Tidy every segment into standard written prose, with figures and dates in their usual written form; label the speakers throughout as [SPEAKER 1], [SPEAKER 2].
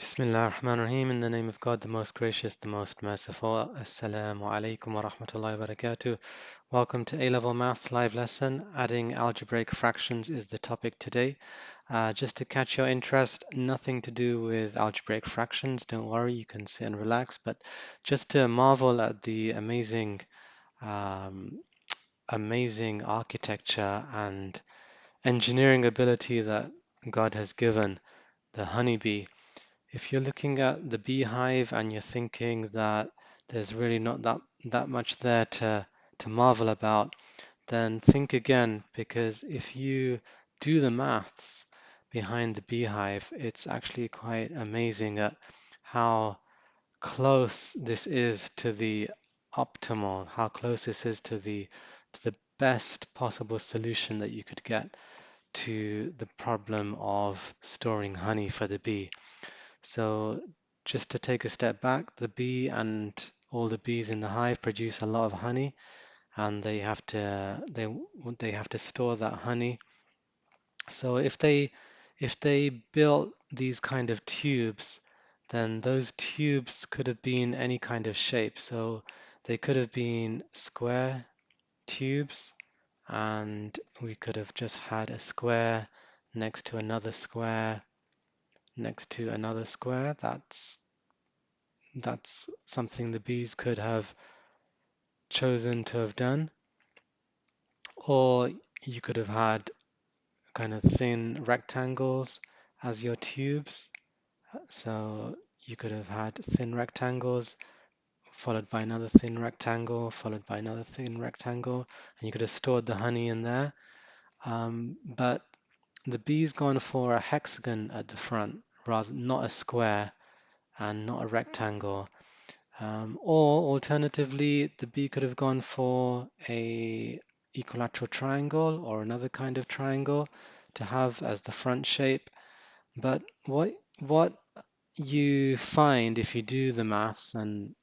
[SPEAKER 1] Bismillah ar-Rahman ar-Rahim, in the name of God, the most gracious, the most merciful. Assalamu alaikum wa rahmatullahi wa barakatuh. Welcome to A-Level Maths live lesson. Adding algebraic fractions is the topic today. Just to catch your interest, nothing to do with algebraic fractions. Don't worry, you can sit and relax. But just to marvel at the um, amazing architecture and engineering ability that God has given the honeybee. If you're looking at the beehive and you're thinking that there's really not that much there to marvel about, then think again, because if you do the maths behind the beehive, it's actually quite amazing at how close this is to the optimal, how close this is to the best possible solution that you could get to the problem of storing honey for the bee. So just to take a step back, the bee and all the bees in the hive produce a lot of honey, and they have to store that honey. So if they built these kind of tubes, then those tubes could have been any kind of shape. So they could have been square tubes, and we could have just had a square next to another square next to another square. That's something the bees could have chosen to have done. Or you could have had kind of thin rectangles as your tubes. So you could have had thin rectangles followed by another thin rectangle, followed by another thin rectangle, and you could have stored the honey in there. But the bee's gone for a hexagon at the front, rather not a square and not a rectangle. Or alternatively, the bee could have gone for a equilateral triangle or another kind of triangle to have as the front shape. But what you find if you do the maths, and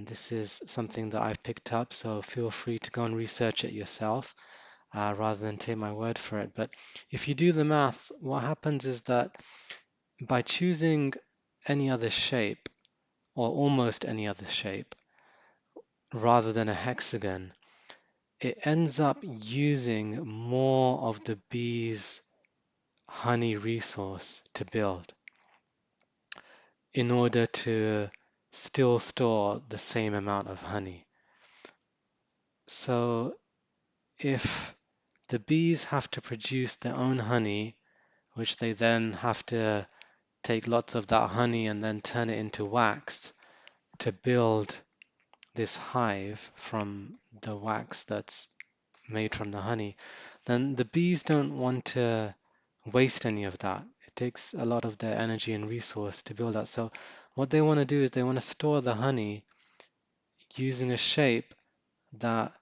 [SPEAKER 1] this is something that I've picked up, so feel free to go and research it yourself rather than take my word for it. But if you do the maths, what happens is that by choosing any other shape, or almost any other shape, rather than a hexagon, it ends up using more of the bee's honey resource to build in order to still store the same amount of honey. So if the bees have to produce their own honey, which they then have to take lots of that honey and then turn it into wax to build this hive from the wax that's made from the honey, then the bees don't want to waste any of that. It takes a lot of their energy and resource to build that. So what they want to do is they want to store the honey using a shape that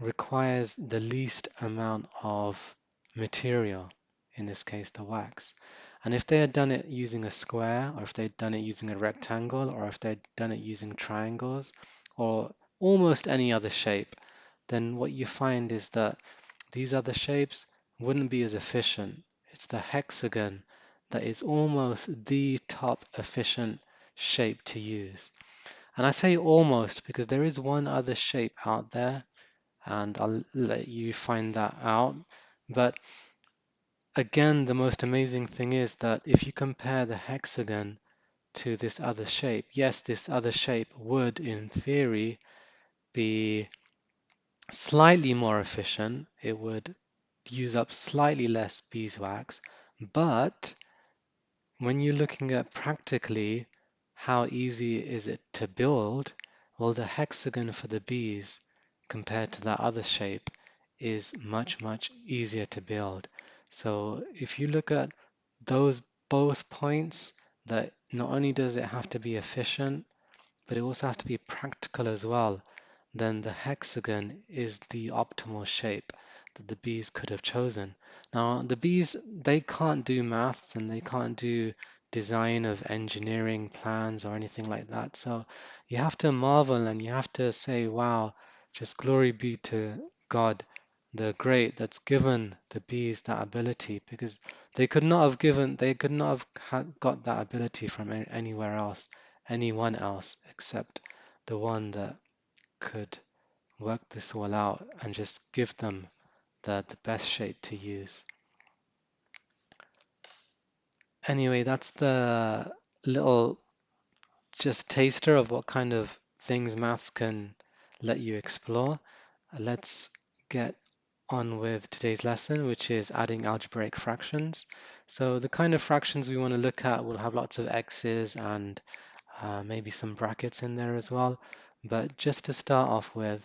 [SPEAKER 1] requires the least amount of material, in this case the wax. And if they had done it using a square, or if they'd done it using a rectangle, or if they'd done it using triangles, or almost any other shape, then what you find is that these other shapes wouldn't be as efficient. It's the hexagon that is almost the top efficient shape to use. And I say almost because there is one other shape out there, and I'll let you find that out. But again, the most amazing thing is that if you compare the hexagon to this other shape, yes, this other shape would, in theory, be slightly more efficient. It would use up slightly less beeswax, but when you're looking at practically how easy is it to build, well, the hexagon for the bees compared to that other shape is much, much easier to build. So if you look at those both points, that not only does it have to be efficient, but it also has to be practical as well, then the hexagon is the optimal shape that the bees could have chosen. Now, the bees, they can't do maths and they can't do design of engineering plans or anything like that. So you have to marvel and you have to say, wow, just glory be to God the great that's given the bees that ability, because they could not have got that ability from anywhere else, anyone else except the one that could work this all out and just give them the best shape to use. Anyway, that's the little just taster of what kind of things maths can let you explore. Let's get on with today's lesson, which is adding algebraic fractions. So the kind of fractions we want to look at will have lots of x's and maybe some brackets in there as well. But just to start off with,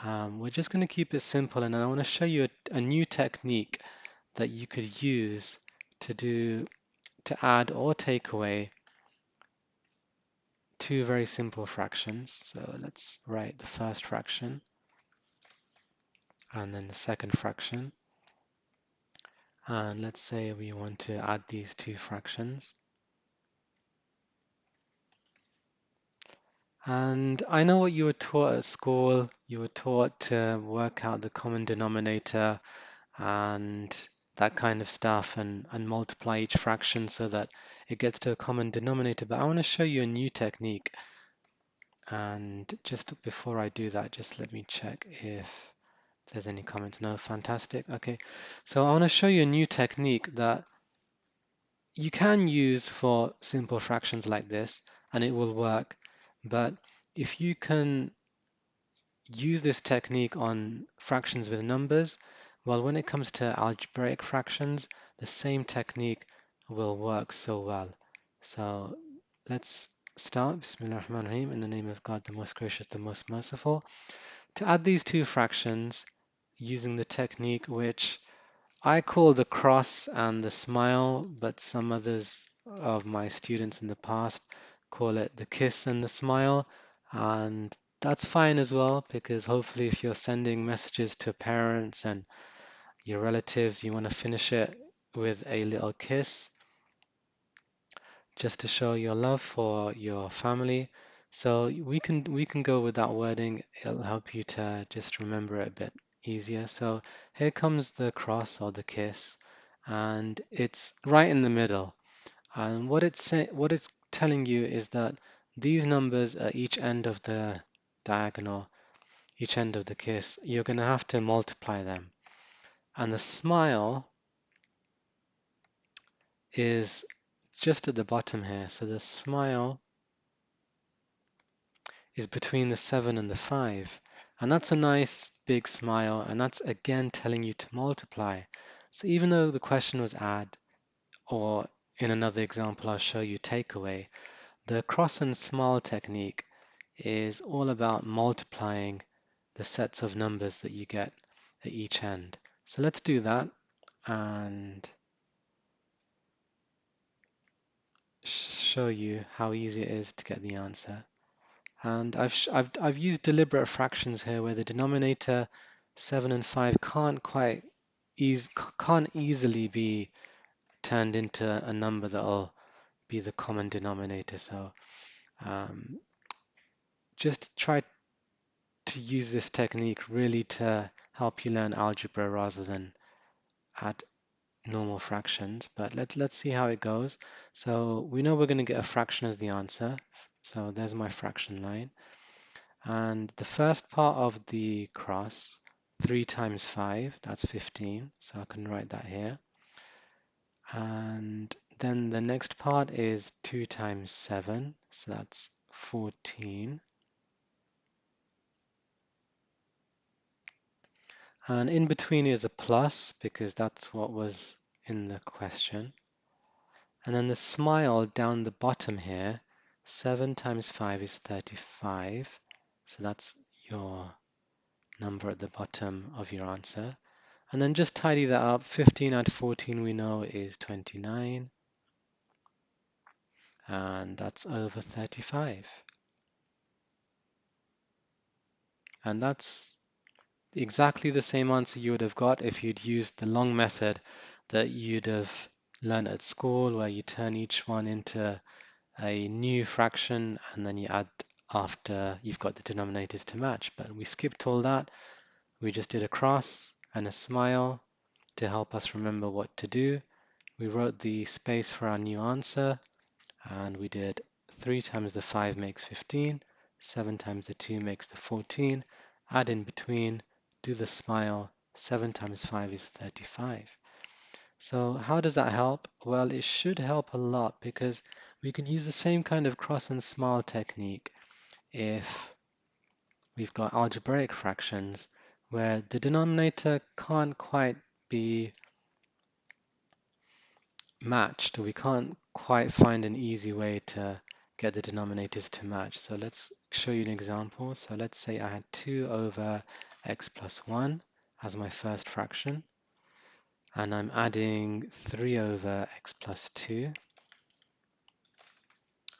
[SPEAKER 1] we're just going to keep it simple, and I want to show you a new technique that you could use to add or take away two very simple fractions. So let's write the first fraction and then the second fraction. And let's say we want to add these two fractions. And I know what you were taught at school. You were taught to work out the common denominator and that kind of stuff, and multiply each fraction so that it gets to a common denominator. But I want to show you a new technique. And just before I do that, just let me check if there's any comments. No, fantastic. Okay, so I want to show you a new technique that you can use for simple fractions like this, and it will work. But if you can use this technique on fractions with numbers, well, when it comes to algebraic fractions, the same technique will work so well. So let's start. Bismillah ar-Rahman ar-Rahim, in the name of God, the most gracious, the most merciful. To add these two fractions using the technique which I call the cross and the smile, but some others of my students in the past call it the kiss and the smile. And that's fine as well, because hopefully if you're sending messages to parents and your relatives, you want to finish it with a little kiss just to show your love for your family. So we can go with that wording. It'll help you to just remember it a bit easier. So here comes the cross or the kiss, and it's right in the middle. And what it's telling you is that these numbers at each end of the diagonal, each end of the kiss, you're going to have to multiply them. And the smile is just at the bottom here. So the smile is between the 7 and the 5. And that's a nice big smile, and that's again telling you to multiply. So even though the question was add, or in another example I'll show you take away, the cross and smile technique is all about multiplying the sets of numbers that you get at each end. So let's do that and show you how easy it is to get the answer. And I've used deliberate fractions here where the denominator 7 and 5 can't easily be turned into a number that'll be the common denominator. So um, just try to use this technique really to help you learn algebra rather than add normal fractions. But let's see how it goes. So we know we're going to get a fraction as the answer. So there's my fraction line. And the first part of the cross, 3 times 5, that's 15. So I can write that here. And then the next part is 2 times 7, so that's 14. And in between is a plus, because that's what was in the question. And then the smile down the bottom here, 7 times 5 is 35. So that's your number at the bottom of your answer. And then just tidy that up. 15 add 14 we know is 29. And that's over 35. And that's exactly the same answer you would have got if you'd used the long method that you'd have learned at school, where you turn each one into a new fraction and then you add after you've got the denominators to match. But we skipped all that. We just did a cross and a smile to help us remember what to do. We wrote the space for our new answer, and we did 3 times the 5 makes 15, 7 times the 2 makes the 14, add in between, do the smile, 7 times 5 is 35. So how does that help? Well, it should help a lot because we can use the same kind of cross and smile technique if we've got algebraic fractions where the denominator can't quite be matched. We can't quite find an easy way to get the denominators to match. So let's show you an example. So let's say I had 2 over x plus 1 as my first fraction, and I'm adding 3 over x plus 2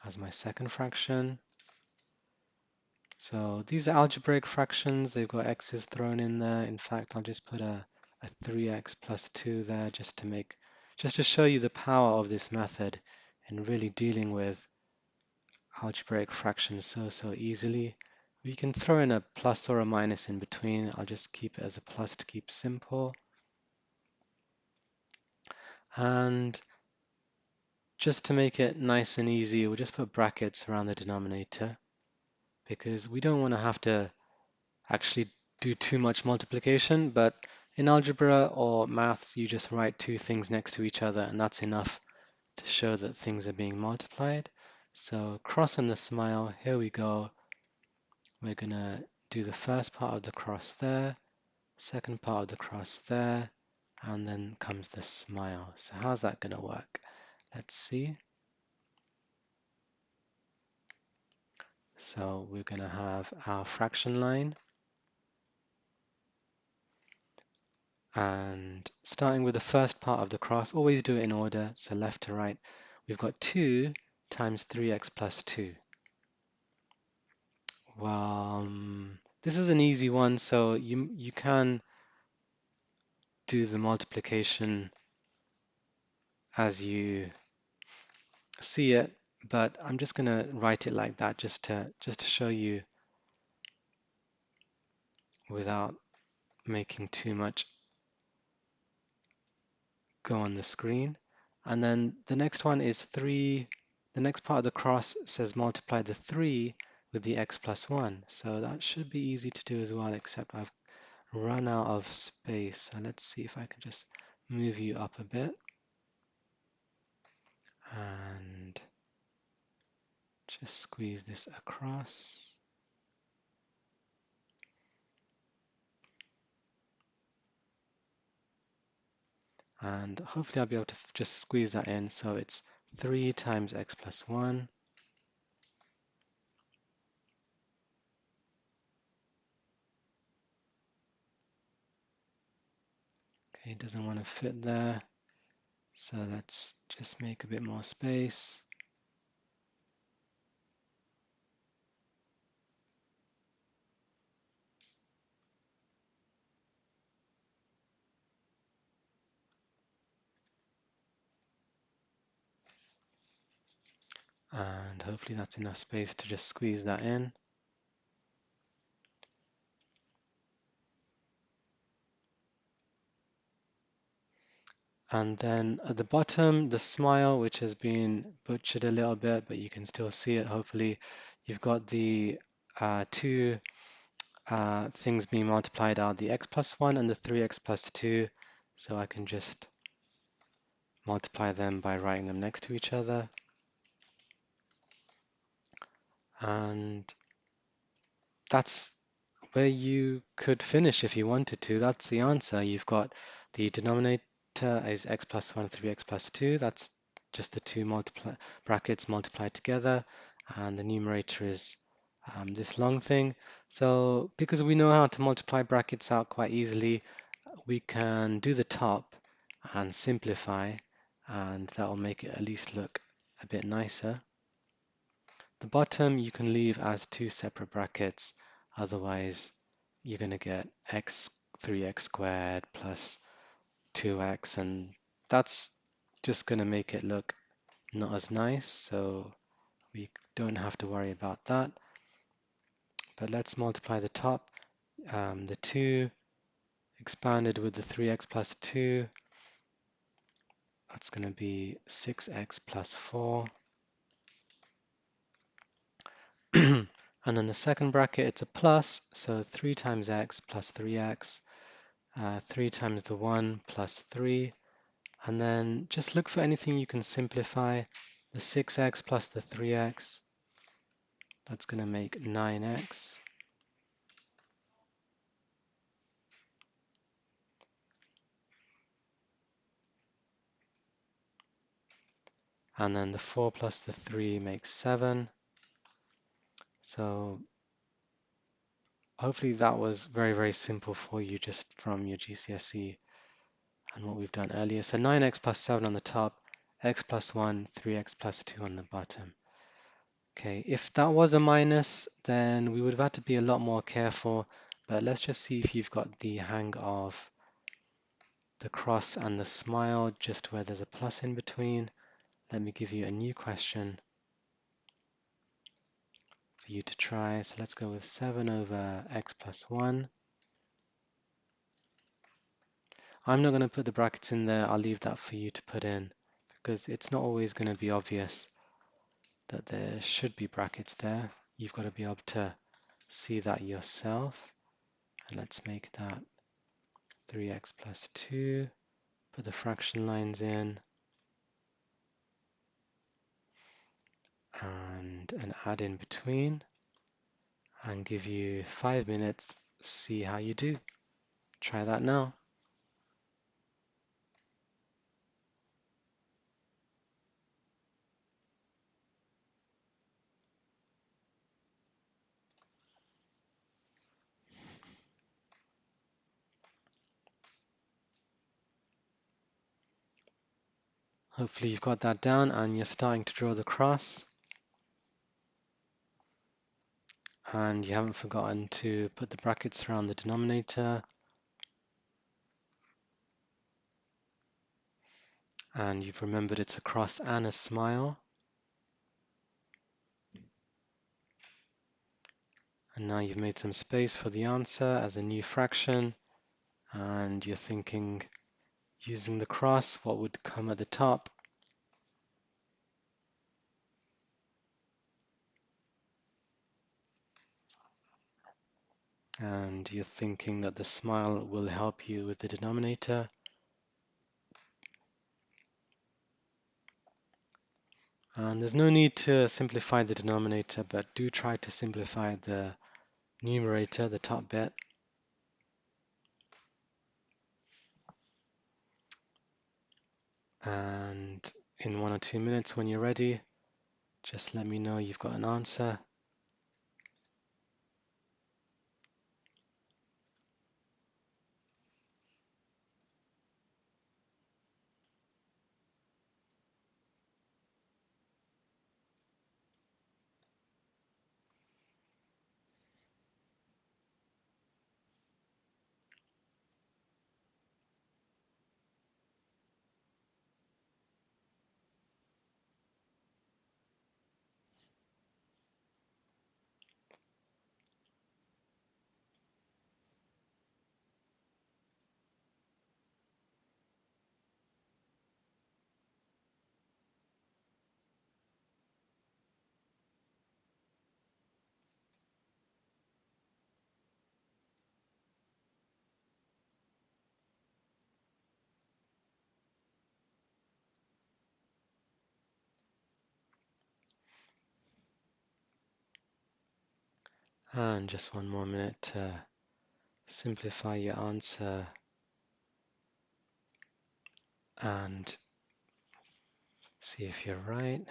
[SPEAKER 1] as my second fraction. So these are algebraic fractions. They've got x's thrown in there. In fact, I'll just put a 3x plus 2 there just to show you the power of this method in really dealing with algebraic fractions so easily. We can throw in a plus or a minus in between. I'll just keep it as a plus to keep simple. And just to make it nice and easy, we'll just put brackets around the denominator because we don't want to have to actually do too much multiplication, but in algebra or maths, you just write two things next to each other, and that's enough to show that things are being multiplied. So cross and the smile, here we go. We're going to do the first part of the cross there, second part of the cross there, and then comes the smile. So how's that going to work? Let's see. So we're going to have our fraction line, and starting with the first part of the cross, always do it in order, so left to right. We've got 2 times 3x plus 2. Well, this is an easy one, so you can do the multiplication as you see it, but I'm just going to write it like that just to show you without making too much go on the screen. And then the next one is 3. The next part of the cross says multiply the 3 with the x plus 1. So that should be easy to do as well, except I've run out of space. So let's see if I can just move you up a bit. And just squeeze this across. And hopefully I'll be able to just squeeze that in. So it's 3 times x plus 1. Okay, it doesn't want to fit there. So let's just make a bit more space. And hopefully that's enough space to just squeeze that in. And then at the bottom, the smile, which has been butchered a little bit, but you can still see it. Hopefully you've got the two things being multiplied out, the x plus 1 and the 3x plus 2. So I can just multiply them by writing them next to each other. And that's where you could finish if you wanted to. That's the answer. You've got the denominator is x plus 1, 3x plus 2. That's just the two brackets multiplied together. And the numerator is this long thing. So because we know how to multiply brackets out quite easily, we can do the top and simplify, and that will make it at least look a bit nicer. The bottom you can leave as two separate brackets, otherwise you're going to get x 3x squared plus 2x, and that's just going to make it look not as nice, so we don't have to worry about that. But let's multiply the top. The 2 expanded with the 3x plus 2, that's going to be 6x plus 4. And then the second bracket, it's a plus, so 3 times x plus 3x, 3 times the 1 plus 3, and then just look for anything you can simplify. The 6x plus the 3x, that's going to make 9x. And then the 4 plus the 3 makes 7. So hopefully that was very, very simple for you just from your GCSE and what we've done earlier. So 9x plus 7 on the top, x plus 1, 3x plus 2 on the bottom. Okay, if that was a minus, then we would have had to be a lot more careful, but let's just see if you've got the hang of the cross and the smile, just where there's a plus in between. Let me give you a new question for you to try. So let's go with 7 over x plus 1. I'm not going to put the brackets in there. I'll leave that for you to put in because it's not always going to be obvious that there should be brackets there. You've got to be able to see that yourself. And let's make that 3x plus 2. Put the fraction lines in and an add in between and give you 5 minutes. See how you do. Try that now. Hopefully you've got that down and you're starting to draw the cross. And you haven't forgotten to put the brackets around the denominator. And you've remembered it's a cross and a smile. And now you've made some space for the answer as a new fraction. And you're thinking, using the cross, what would come at the top? And you're thinking that the smile will help you with the denominator. And there's no need to simplify the denominator, but do try to simplify the numerator, the top bit. And in 1 or 2 minutes when you're ready, just let me know you've got an answer. And just 1 more minute to simplify your answer and see if you're right.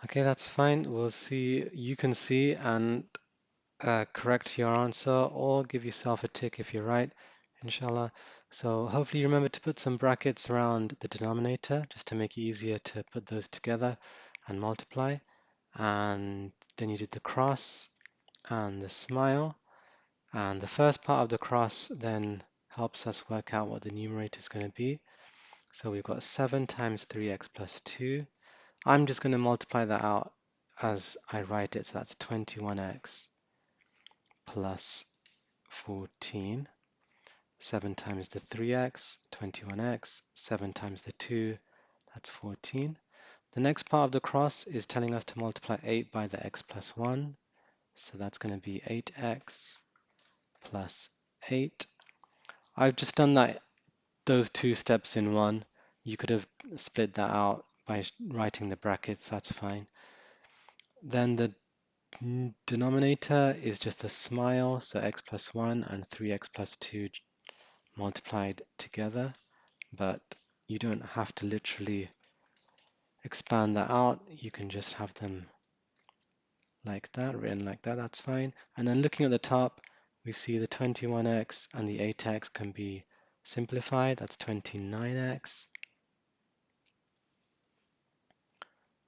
[SPEAKER 1] Okay, that's fine. We'll see. You can see and correct your answer or give yourself a tick if you're right, inshallah. So hopefully you remember to put some brackets around the denominator just to make it easier to put those together and multiply. And then you did the cross and the smile. And the first part of the cross then helps us work out what the numerator is going to be. So we've got 7 times 3x plus 2. I'm just going to multiply that out as I write it. So that's 21x plus 14. 7 times the 3x, 21x. 7 times the 2, that's 14. The next part of the cross is telling us to multiply 8 by the x plus 1. So that's going to be 8x plus 8. I've just done those two steps in one. You could have split that out by writing the brackets, that's fine. Then the denominator is just a smile, so x plus 1 and 3x plus 2 multiplied together, but you don't have to literally expand that out. You can just have them like that, written like that, that's fine. And then looking at the top, we see the 21x and the 8x can be simplified. That's 29x.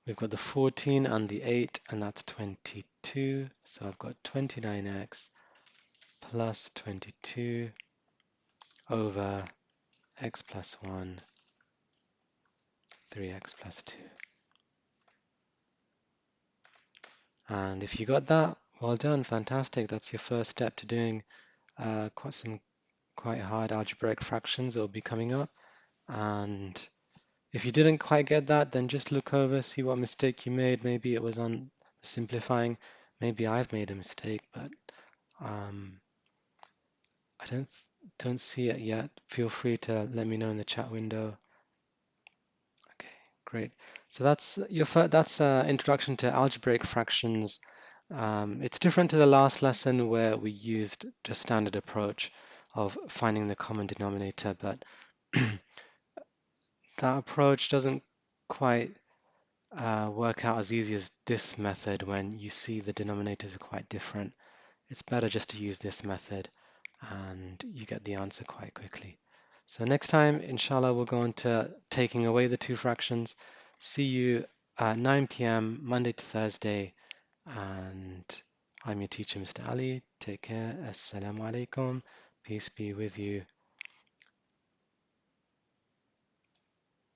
[SPEAKER 1] We've got the 14 and the 8, and that's 22. So I've got 29x plus 22 over x plus 1, 3x plus 2. And if you got that, well done, fantastic. That's your first step to doing quite hard algebraic fractions that will be coming up. And if you didn't quite get that, then just look over, see what mistake you made. Maybe it was on simplifying. Maybe I've made a mistake, but I don't see it yet. Feel free to let me know in the chat window. Okay, great. So that's that's introduction to algebraic fractions. It's different to the last lesson where we used the standard approach of finding the common denominator, but that approach doesn't quite work out as easy as this method when you see the denominators are quite different. It's better just to use this method and you get the answer quite quickly. So next time, inshallah, we'll go on to taking away the two fractions. See you at 9 p.m. Monday to Thursday. And I'm your teacher, Mr. Ali. Take care. Assalamu alaikum. Peace be with you.